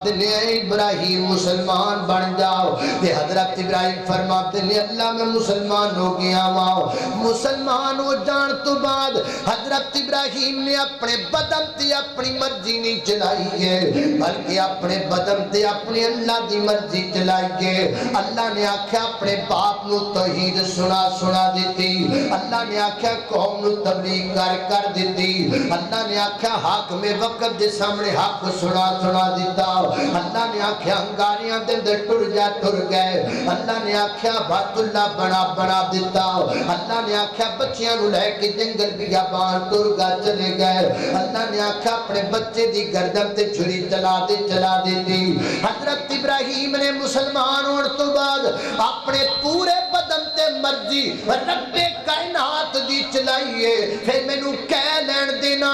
ابراہیم مسلمان بن جاؤ تے حضرت ابراہیم فرماتے ہیں اللہ میں مسلمان ہو گیا ہوں۔ مسلمان ہو جان تو بعد حضرت ابراہیم نے اپنے بدن تے اپنی مرضی نہیں چلائی ہے بلکہ اپنے بدن تے اپنی اللہ دی مرضی چلائی ہے۔ اللہ نے آکھیا اپنے باپ نو توحید سنا دیتی، اللہ نے آکھیا قوم نو تبلیغ کر دیتی، اللہ نے آکھیا حاکم وقت دے سامنے حق سنا دیتا، اللہ نے آکھیا انگاریاں دن دے ٹر گئے، اللہ نے آکھیا بیت اللہ بنا دیتا، اللہ نے آکھیا بچیاں نو لے کے جنگل بیابان چلے گئے، اللہ نے آکھیا اپنے بچے دی گردن تے چھری چلا دیتی۔ حضرت ابراہیم نے مسلمان ہونے تو بعد اپنے پورے بدن تے مرضی رب کائنات دی چلائیے، پھر میں نو کہہ لین دینا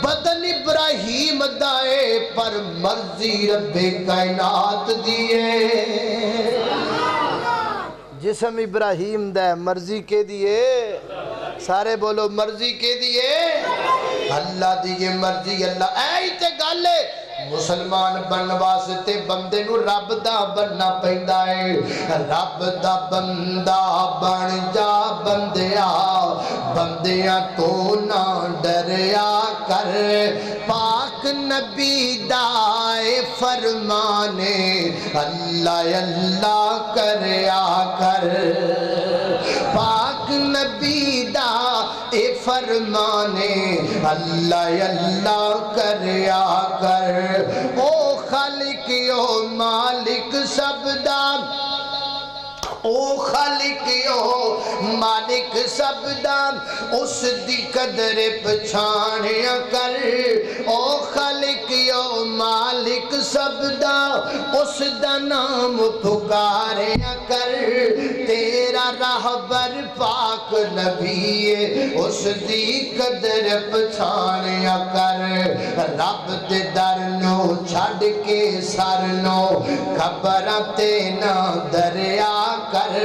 بدن ابراہیم دائے پر مرضی رب کائنات دیئے۔ جسم ابراہیم دائے مرضی کے دیئے، سارے بولو مرضی کے دیئے، اللہ دیئے مرضی اللہ ایہی تے گالے مسلمان بن واسطے بندے نو رب دا بننا پہندا ہے، رب دا بندہ بن جا بندیاں تو نہ ڈریا کر، پاک نبی دائے فرمانے اللہ اللہ کریا کر، پاک نبی دائے فرمانے اللہ اللہ کریا کر، او خالق او مالک سب دا، او خالق او مالک سب دا، اس دی قدر پچھانیا کر، او خالق او مالک سب دا، اس دا نام پکاریا کر، تیرا رہبر پاک نبی ہے، اس دی قدر پچھانیا کر، رب دے در نو چھڑ کے سر نو خبرتے نہ دریا کر،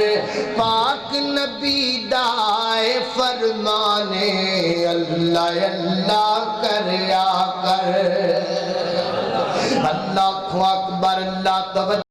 پاک نبی دائے فرمانے اللہ اللہ کریا کر۔ اللہ اکبر، اللہ توجہ